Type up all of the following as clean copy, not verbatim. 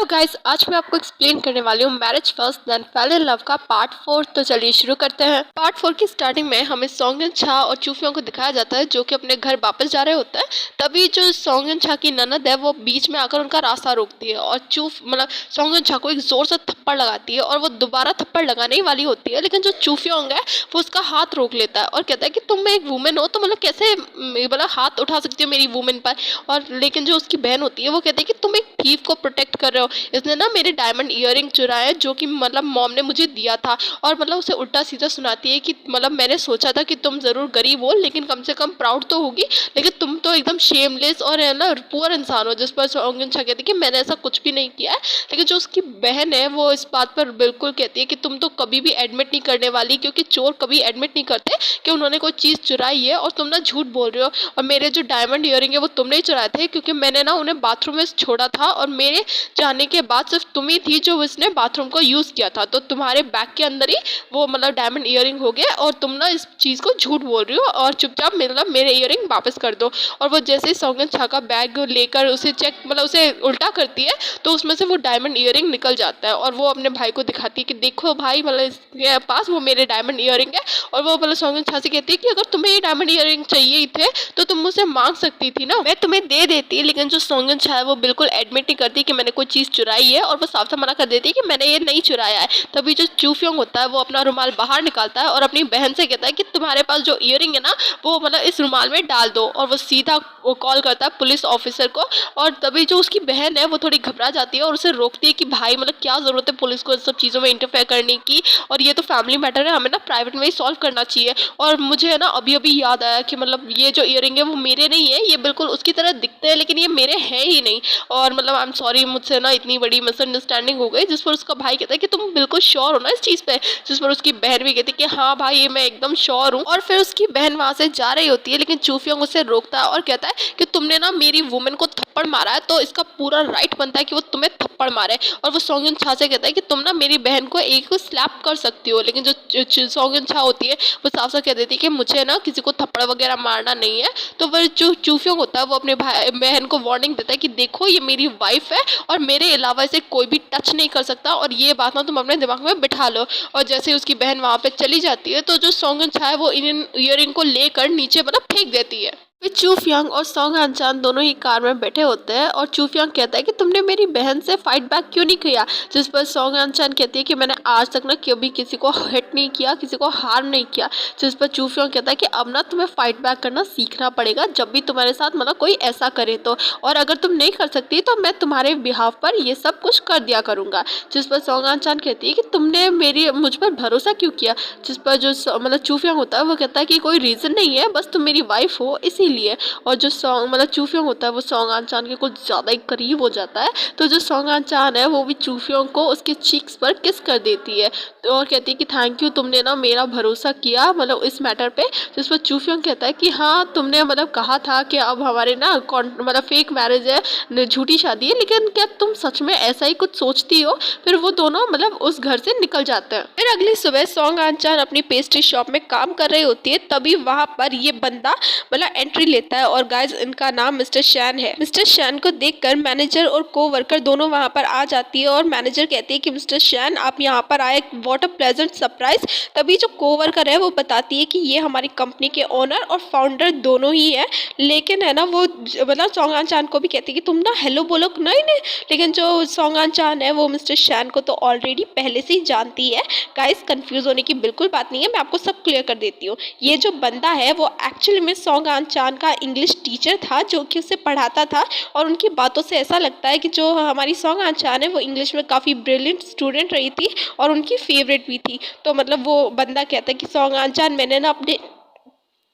Hello guys, आज मैं आपको एक्सप्लेन करने वाली हूँ marriage first then fell in love का पार्ट 4। तो चलिए शुरू करते हैं। पार्ट 4 की स्टार्टिंग में हमें सोंगन छा और चूफियों को दिखाया जाता है जो कि अपने घर वापस जा रहे होते हैं। तभी जो सोंगन छा की ननद है वो बीच में आकर उनका रास्ता रोकती है और सोंगन छा को एक जोर से थप्पड़ लगाती है और वो दोबारा थप्पड़ लगाने ही वाली होती है, लेकिन जो चूफियोंग है वो उसका हाथ रोक लेता है और कहता है कि तुम एक वुमेन हो तो कैसे हाथ उठा सकती हो मेरी वुमेन पर। और लेकिन जो उसकी बहन होती है वो कहती है कि तुम एक थीफ को प्रोटेक्ट कर रहे हो, इसने ना मेरे डायमंड ईयरिंग चुराए जो कि मॉम ने मुझे दिया था। और उसे उल्टा सीधा सुनाती है कि मैंने सोचा था कि तुम ज़रूर गरीब हो लेकिन कम से कम प्राउड तो होगी, लेकिन तुम तो एकदम शेमलेस और है ना पुअर इंसान हो। जिस पर सोंगन छा कहती है कि मैंने ऐसा कुछ भी नहीं किया है। लेकिन जो उसकी बहन है वो इस बात पर बिल्कुल कहती है कि तुम तो कभी भी एडमिट नहीं करने वाली, क्योंकि चोर कभी एडमिट नहीं करते कि उन्होंने कोई चीज़ चुराई है, और तुम ना झूठ बोल रहे हो। और मेरे जो डायमंड ईयरिंग है वो तुमने ही चुराए थे, क्योंकि मैंने ना उन्हें बाथरूम में छोड़ा था और मेरे जाने के बाद सिर्फ तुम ही थी जो उसने बाथरूम को यूज़ किया था। तो तुम्हारे बैग के अंदर ही वो डायमंड ईयरिंग हो गया और तुम ना इस चीज़ को झूठ बोल रही हो और चुपचाप मेरे ईयरिंग वापस कर दो। और वो जैसे ही सोंगन छा का बैग लेकर उसे चेक उसे उल्टा करती है तो उसमें से वो डायमंड ईयरिंग निकल जाता है और वो अपने भाई को दिखाती है कि देखो भाई, इसके पास वो मेरे डायमंड ईयरिंग है। और वो सोंगन छा से कहती है कि अगर तुम्हें ये डायमंड ईयरिंग चाहिए ही थे तो तुम मुझसे मांग सकती थी ना, मैं तुम्हें दे देती। लेकिन जो सोंगन छा है वो बिल्कुल एडमिट नहीं करती कि मैंने कोई चीज़ चुराई है और वो साफ साफ मना कर देती है कि मैंने ये नहीं चुराया है। तभी जो चूफियोंग होता है वो अपना रुमाल बाहर निकालता है और अपनी बहन से कहता है कि तुम्हारे पास जो ईयरिंग है ना वो इस रुमाल में डाल दो। और वो सीधा कॉल करता है पुलिस ऑफिसर को। और तभी जो उसकी बहन है वो थोड़ी घबरा जाती है और उसे रोकती है कि भाई क्या ज़रूरत है पुलिस को इन सब चीज़ों में इंटरफेयर करने की, और ये तो फैमिली मैटर है, हमें ना प्राइवेट में ही सॉल्व करना चाहिए। और मुझे है ना अभी अभी याद आया कि ये जो ईयरिंग है वो मेरे नहीं है, ये बिल्कुल उसकी तरह दिखते हैं लेकिन ये मेरे हैं ही नहीं। और आई एम सॉरी, मुझसे ना इतनी बड़ी मिसअंडरस्टैंडिंग हो गई। जिस पर उसका भाई कहता है कि तुम बिल्कुल श्योर हो ना इस चीज़ पे। जिस पर उसकी बहन भी कहती है कि हाँ भाई, ये मैं एकदम श्योर हूँ। और फिर उसकी बहन वहाँ से जा रही होती है लेकिन चूफियोंग उसे रोकता है और कहता है कि तुमने ना मेरी वुमेन को थप्पड़ मारा है तो इसका पूरा राइट बनता है कि वो तुम्हें थप्पड़ मारे। और वो सोंगन छा से कहता है कि तुम ना मेरी बहन को एक स्लैप कर सकती हो। लेकिन जो सोंगन छा होती है वो साफ साफ कह देती है कि मुझे ना किसी को थप्पड़ वगैरह मारना नहीं है। तो वह जो चूफियोंग होता है वो अपने भाई बहन को वार्निंग देता है कि देखो ये मेरी वाइफ है और मेरे अलावा इसे कोई भी टच नहीं कर सकता, और ये बात ना तुम अपने दिमाग में बिठा लो। और जैसे ही उसकी बहन वहाँ पे चली जाती है तो जो सोंगन छा है वो इन ईयरिंग को लेकर नीचे फेंक देती है। फिर चूफियांग और सोंगन छा दोनों ही कार में बैठे होते हैं और चूफियांग कहता है कि तुमने मेरी बहन से फाइट बैक क्यों नहीं किया। जिस पर सोंगन छा कहती है कि मैंने आज तक ना कभी किसी को हिट नहीं किया, किसी को हार्म नहीं किया। जिस पर चूफियांग कहता है कि अब ना तुम्हें फाइट बैक करना सीखना पड़ेगा जब भी तुम्हारे साथ कोई ऐसा करे तो, और अगर तुम नहीं कर सकती तो मैं तुम्हारे बिहाफ पर ये सब कुछ कर दिया करूँगा। जिस पर सोंगन छा कहती है कि तुमने मुझ पर भरोसा क्यों किया। जिस पर जो चूफियांग होता है वो कहता है कि कोई रीज़न नहीं है, बस तुम मेरी वाइफ हो इसी लिए। और जो चूफियोंग होता है वो सोंगन छा के कुछ ज़्यादा ही करीब हो जाता है। तो जो सोंगन छा है वो भी चूफियोंग को उसके चीक्स पर किस कर देती है और कहती है कि थैंक यू, तुमने ना मेरा भरोसा किया इस मैटर पे। जिस पर चूफियोंग कहता है कि हाँ तुमने कहा था कि अब हमारे ना फेक मैरिज है, झूठी शादी है, लेकिन क्या तुम सच में ऐसा ही कुछ सोचती हो। फिर वो दोनों उस घर से निकल जाते हैं। फिर अगली सुबह सोंगन छा अपनी पेस्ट्री शॉप में काम कर रही होती है, तभी वहाँ पर ये बंदा एंट्री लेता है। और गाइस इनका नाम मिस्टर शैन है। मिस्टर शैन को देखकर मैनेजर और कोवर्कर दोनों वहां पर आ जाती है और मैनेजर कहती है कि मिस्टर शैन आप यहाँ पर आए, व्हाट अ प्लेजेंट सरप्राइज। तभी जो कोवर्कर है वो बताती है कि ये हमारी कंपनी के ओनर और फाउंडर दोनों ही है। लेकिन है ना वो सोंगन छा को भी कहती है कि तुम ना हेलो बोलो नहीं। लेकिन जो सोंगन छा है वो मिस्टर शैन को तो ऑलरेडी पहले से ही जानती है। गाइस कंफ्यूज होने की बिल्कुल बात नहीं है, मैं आपको सब क्लियर कर देती हूँ। ये जो बंदा है वो एक्चुअली में सोंगन छा का इंग्लिश टीचर था जो कि उसे पढ़ाता था, और उनकी बातों से ऐसा लगता है कि जो हमारी सोंगन छा है वो इंग्लिश में काफ़ी ब्रिलियंट स्टूडेंट रही थी और उनकी फेवरेट भी थी। तो वो बंदा कहता है कि सोंगन छा मैंने ना अपने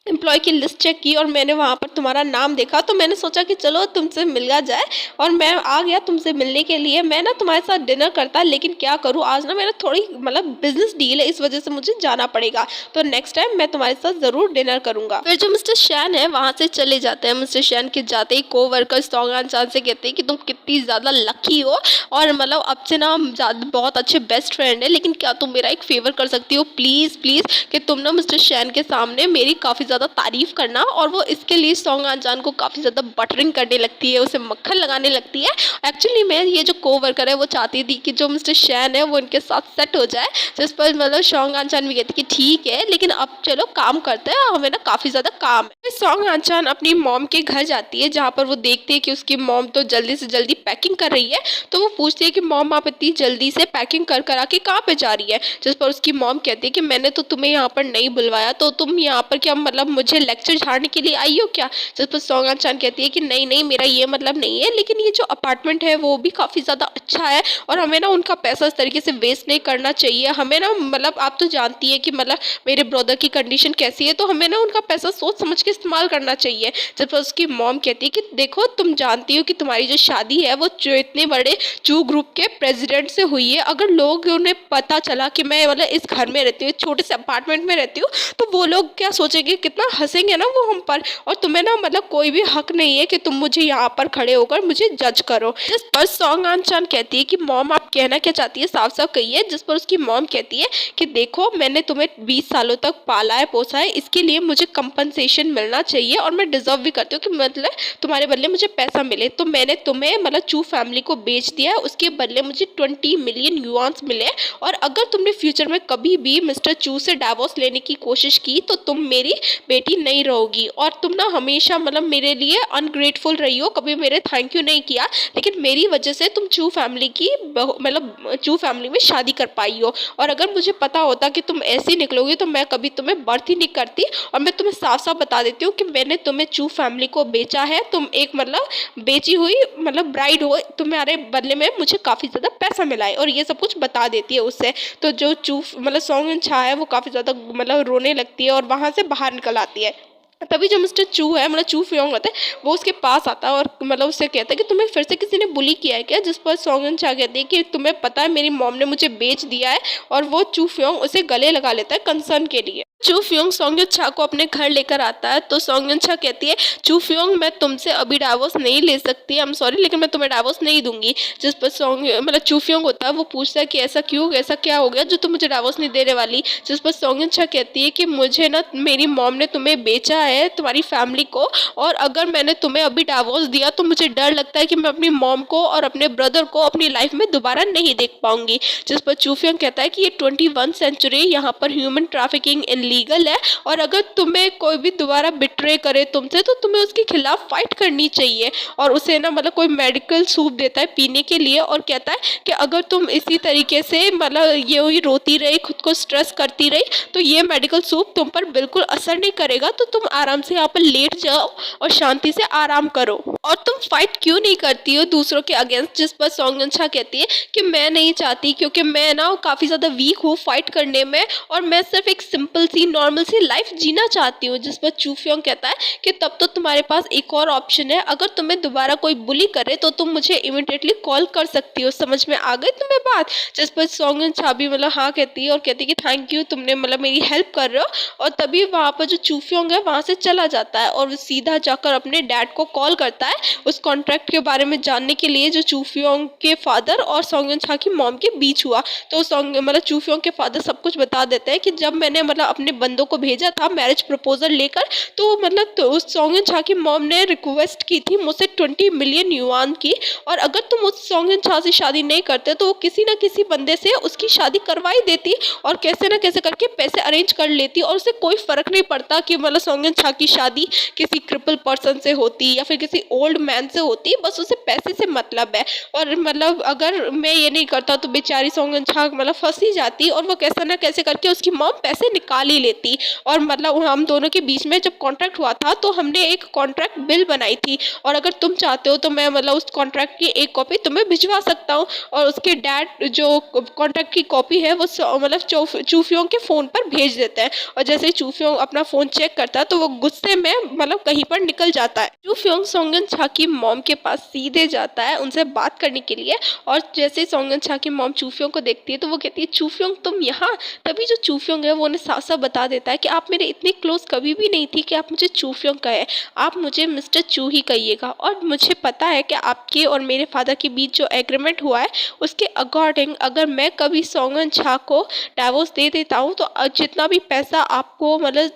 एम्प्लॉय की लिस्ट चेक की और मैंने वहाँ पर तुम्हारा नाम देखा, तो मैंने सोचा कि चलो तुमसे मिला जाए, और मैं आ गया तुमसे मिलने के लिए। मैं ना तुम्हारे साथ डिनर करता, लेकिन क्या करूँ आज ना मेरा थोड़ी बिजनेस डील है, इस वजह से मुझे जाना पड़ेगा, तो नेक्स्ट टाइम मैं तुम्हारे साथ ज़रूर डिनर करूँगा। फिर जो मिस्टर शैन है वहाँ से चले जाते हैं। मिस्टर शैन के जाते ही कोवर्कर सोंगन छा से कहते हैं कि तुम कितनी ज़्यादा लकी हो, और अब से ना हम बहुत अच्छे बेस्ट फ्रेंड है, लेकिन क्या तुम मेरा एक फेवर कर सकती हो प्लीज़ प्लीज़, कि तुम ना मिस्टर शैन के सामने मेरी काफ़ी ज़्यादा तारीफ करना, और वो इसके लिए सॉन्ग अनजान को काफ़ी ज़्यादा बटरिंग करने लगती है, उसे मक्खन लगाने लगती है। एक्चुअली में ये जो कोवर्कर है वो चाहती थी कि जो मिस्टर शैन है वो इनके साथ सेट हो जाए, जिस पर मतलब सॉन्ग अनजान भी कहती कि ठीक है, लेकिन अब चलो काम करते हैं, हमें ना काफ़ी ज़्यादा काम है। सॉन्ग अनजान अपनी मॉम के घर जाती है, जहाँ पर वो देखती है कि उसकी मॉम तो जल्दी से जल्दी पैकिंग कर रही है। तो वो पूछती है कि मॉम आप इतनी जल्दी से पैकिंग कर कर आके कहाँ पे जा रही है, जिस पर उसकी मॉम कहती है कि मैंने तो तुम्हें यहाँ पर नहीं बुलवाया, तो तुम यहाँ पर क्या मतलब मुझे लेक्चर झाड़ने के लिए आई हो क्या। जिस पर सॉन्ग अनजान कहती है कि नहीं नहीं, मेरा ये मतलब नहीं है, लेकिन ये जो अपार्टमेंट है वो भी काफ़ी ज़्यादा अच्छा है और हमें ना उनका पैसा इस तरीके से वेस्ट नहीं करना चाहिए। हमें ना मतलब आप तो जानती है कि मतलब मेरे ब्रदर की कंडीशन कैसी है, तो हमें ना उनका पैसा सोच समझ के इस्तेमाल करना चाहिए। जब उसकी मॉम कहती है कि देखो तुम जानती हो कि तुम्हारी जो शादी है वो जो इतने बड़े चू ग्रुप के प्रेसिडेंट से हुई है, अगर लोग उन्हें पता चला कि मैं मतलब इस घर में रहती हूँ, छोटे से अपार्टमेंट में रहती हूँ, तो वो लोग क्या सोचेंगे, कितना हंसेंगे ना वो हम पर। और तुम्हें ना मतलब कोई भी हक नहीं है कि तुम मुझे यहाँ पर खड़े होकर मुझे जज करो। जिस पर सॉन्ग अनजान कहती है कि मॉम आप कहना क्या चाहती है, साफ साफ कहिए। जिस पर उसकी मॉम कहती है कि देखो मैंने तुम्हें 20 सालों तक पाला है पोसा है, इसके लिए मुझे कंपनसेशन मिलना चाहिए और मैं डिजर्व भी करती हूँ कि मतलब तुम्हारे बदले मुझे पैसा मिले। तो मैंने तुम्हें मतलब चू फैमिली को बेच दिया है, उसके बदले मुझे 20 मिलियन युआन्स मिले, और अगर तुमने फ्यूचर में कभी भी मिस्टर चू से डाइवोर्स लेने की कोशिश की तो तुम मेरी बेटी नहीं रहोगी, और तुम ना हमेशा मतलब मेरे लिए अनग्रेटफुल रही हो, कभी मेरे थैंक यू नहीं किया, लेकिन मेरी वजह से तुम चू फैमिली की मतलब चू फैमिली में शादी कर पाई हो। और अगर मुझे पता होता कि तुम ऐसी निकलोगी तो मैं कभी तुम्हें बर्थ ही नहीं करती। और मैं तुम्हें साफ साफ बता देती हूँ कि मैंने तुम्हें चू फैमिली को बेचा है, तुम एक मतलब बेची हुई मतलब ब्राइड हो, तुम्हारे बदले में मुझे काफ़ी ज़्यादा पैसा मिला है, और ये सब कुछ बता देती है उससे। तो जो चू मतलब सॉन्ग अनछा है वो काफ़ी ज़्यादा मतलब रोने लगती है और वहाँ से बाहर निकल आती है। तभी जो मिस्टर चू है मतलब चू फ्योंग होता है, वो उसके पास आता है और मतलब उससे कहता है कि तुम्हें फिर से किसी ने बुली किया है क्या। जिस पर सॉन्ग अनछा कहती है कि तुम्हें पता है मेरी मॉम ने मुझे बेच दिया है, और वो चू फ्योंग उसे गले लगा लेता है कंसर्न के लिए। चू फ्योंग सॉन्ग अनछा को अपने घर लेकर आता है, तो सॉन्ग अनछा कहती है चू फ्योंग मैं तुमसे अभी डाइवोर्स नहीं ले सकती, आई एम सॉरी, लेकिन मैं तुम्हें डाइवोर्स नहीं दूंगी। जिस पर सॉन्ग मतलब चू फ्योंग होता है वो पूछता है कि ऐसा क्यों, ऐसा क्या हो गया जो तुम मुझे डाइवोर्स नहीं देने वाली। जिस पर सॉन्ग अनछा कहती है कि मुझे ना मेरी मॉम ने तुम्हें बेचा है, तुम्हारी फैमिली को, और अगर मैंने तुम्हें अभी डाइवोर्स दिया तो मुझे डर लगता है कि मैं अपनी मॉम को और अपने ब्रदर को अपनी लाइफ में दोबारा नहीं देख पाऊंगी। जिस पर चू फ्योंग कहता है कि ये 21 सेंचुरी, यहाँ पर ह्यूमन ट्रैफिकिंग इलीगल है, और अगर तुम्हें कोई भी दोबारा बिट्रे करे तुमसे तो तुम्हें उसके खिलाफ फाइट करनी चाहिए। और उसे ना मतलब कोई मेडिकल सूप देता है पीने के लिए, और कहता है कि अगर तुम इसी तरीके से मतलब ये हुई रोती रही, खुद को स्ट्रेस करती रही, तो ये मेडिकल सूप तुम पर बिल्कुल असर नहीं करेगा, तो तुम आराम से यहाँ पर लेट जाओ और शांति से आराम करो। और तुम फाइट क्यों नहीं करती हो दूसरों के अगेंस्ट। जिस पर सॉन्ग अनछा कहती है कि मैं नहीं चाहती, क्योंकि मैं ना काफ़ी ज़्यादा वीक हूँ फाइट करने में, और मैं सिर्फ एक सिंपल सी नॉर्मल सी लाइफ जीना चाहती हूँ। जिस पर चू फ्योंग कहता है कि तब तो तुम्हारे पास एक और ऑप्शन है, अगर तुम्हें दोबारा कोई बुली करे तो तुम मुझे इमीडिएटली कॉल कर सकती हो। समझ में आ गई तुम्हें बात। जिस पर सॉन्ग अनछा भी मतलब हाँ कहती है, और कहती है कि थैंक यू, तुमने मतलब मेरी हेल्प कर रहे हो। और तभी वहाँ पर जो चू फ्योंग है वहाँ से चला जाता है, और वो सीधा जाकर अपने डैड को कॉल करता है उस कॉन्ट्रैक्ट के बारे में जानने के लिए जो चू फ्योंग के फादर और सॉन्ग अनछा की मॉम के बीच हुआ। तो सॉन्ग मतलब चू फ्योंग के फादर सब कुछ बता देते हैं कि जब मैंने मतलब अपने बंदों को भेजा था मैरिज प्रपोजल लेकर, तो मतलब तो उस सॉन्ग अनछा की मॉम ने रिक्वेस्ट की थी मुझसे 20 मिलियन युआन की, और अगर तुम उस सॉन्ग अनछा से शादी नहीं करते तो वो किसी न किसी बंदे से उसकी शादी करवाई देती, और कैसे ना कैसे करके पैसे अरेंज कर लेती, और उसे कोई फर्क नहीं पड़ता कि मतलब सॉन्ग अनछा की शादी किसी क्रिपल पर्सन से होती या फिर किसी ओल्ड मैन से होती, बस उसे पैसे से मतलब है। और मतलब अगर मैं ये नहीं करता तो बेचारी सॉन्ग अनछा मतलब फंस ही जाती, और वो कैसे ना कैसे करके उसकी मॉम पैसे निकाल ही लेती। और मतलब हम दोनों के बीच में जब कॉन्ट्रैक्ट हुआ था तो हमने एक कॉन्ट्रैक्ट बिल बनाई थी, और अगर तुम चाहते हो तो मैं मतलब उस कॉन्ट्रैक्ट की एक कॉपी तुम्हें भिजवा सकता हूँ। और उसके डैड जो कॉन्ट्रैक्ट की कॉपी है वो मतलब चू फ्योंग के फ़ोन पर भेज देते हैं, और जैसे ही चू फ्योंग अपना फ़ोन चेक करता है तो वो गुस्से में मतलब कहीं पर निकल जाता है। चू फ्योंग सॉन्ग अनछा की मॉम के पास सीधे जाता है उनसे बात करने के लिए, और जैसे सॉन्ग अनछा की मॉम चू फ्योंग को देखती है तो वो कहती है चू फ्योंग तुम यहाँ। तभी जो चू फ्योंग है वो उन्हें साफ साफ बता देता है कि आप मेरे इतने क्लोज कभी भी नहीं थी कि आप मुझे चू फ्योंग कहे, आप मुझे मिस्टर चू ही कहिएगा। और मुझे पता है कि आपके और मेरे फादर के बीच जो एग्रीमेंट हुआ है उसके अकॉर्डिंग अगर मैं कभी सॉन्ग अनछा को डाइवोर्स दे देता हूँ तो जितना भी पैसा आपको मतलब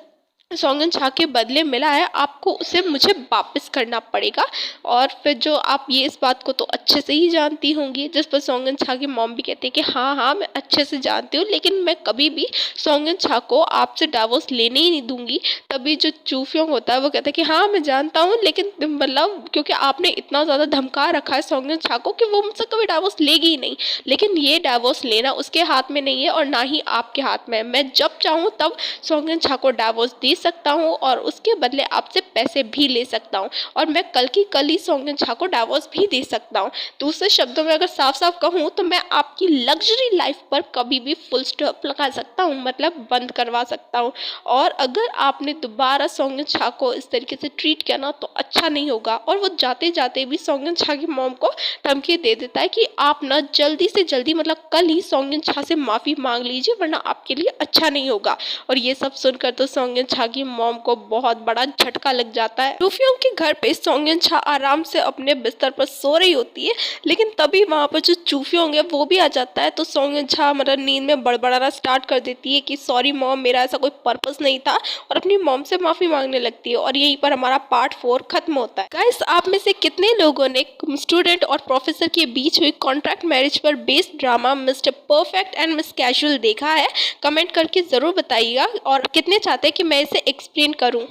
सोंगन छा के बदले मिला है, आपको उसे मुझे वापस करना पड़ेगा। और फिर जो आप ये इस बात को तो अच्छे से ही जानती होंगी, जिस पर सोंगन छा की मॉम भी कहती है कि हाँ हाँ मैं अच्छे से जानती हूँ, लेकिन मैं कभी भी सोंगन छा को आपसे डाइवोर्स लेने ही नहीं दूंगी। तभी जो चूफियोंग होता है वो कहता है कि हाँ मैं जानता हूँ, लेकिन मतलब क्योंकि आपने इतना ज़्यादा धमका रखा है सोंगन छा को कि वो मुझसे कभी डाइवोर्स लेगी ही नहीं। लेकिन ये डाइवोर्स लेना उसके हाथ में नहीं है और ना ही आपके हाथ में है। मैं जब चाहूँ तब सोंगन छा को डाइवोर्स दे सकता हूँ और उसके बदले आपसे पैसे भी ले सकता हूँ, और मैं कल की कल ही सोंगन छा को डाइवोर्स भी दे सकता हूँ। दूसरे शब्दों में अगर साफ साफ कहूँ तो मैं आपकी लग्जरी लाइफ पर कभी भी फुल स्टॉप लगा सकता हूँ, मतलब बंद करवा सकता हूँ। और अगर आपने दोबारा सोंगन छा को इस तरीके से ट्रीट किया ना तो अच्छा नहीं होगा। और वो जाते जाते भी सोंगन छा की मॉम को धमकी दे देता है कि आप ना जल्दी से जल्दी मतलब कल ही सोंगन छा से माफ़ी मांग लीजिए, वरना आपके लिए अच्छा नहीं होगा। और ये सब सुनकर तो सोंगन छा की मॉम को बहुत बड़ा झटका लग जाता है। चूफियों के घर पे सोंगन छा आराम से अपने बिस्तर पर सो रही होती है, लेकिन तभी वहाँ पर जो चूफियोंग है वो भी आ जाता है। तो सोंगन छा मतलब नींद में बड़बड़ाना स्टार्ट कर देती है कि सॉरी मॉम, मेरा ऐसा कोई पर्पस नहीं था, और अपनी मॉम से माफ़ी मांगने लगती है। और यहीं पर हमारा पार्ट 4 खत्म होता है। गाइस, आप में से कितने लोगों ने स्टूडेंट और प्रोफेसर के बीच हुई कॉन्ट्रैक्ट मैरिज पर based drama mister perfect and miss casual देखा है? कमेंट करके ज़रूर बताइएगा। और कितने चाहते हैं कि मैं इसे एक्सप्लेन करूं।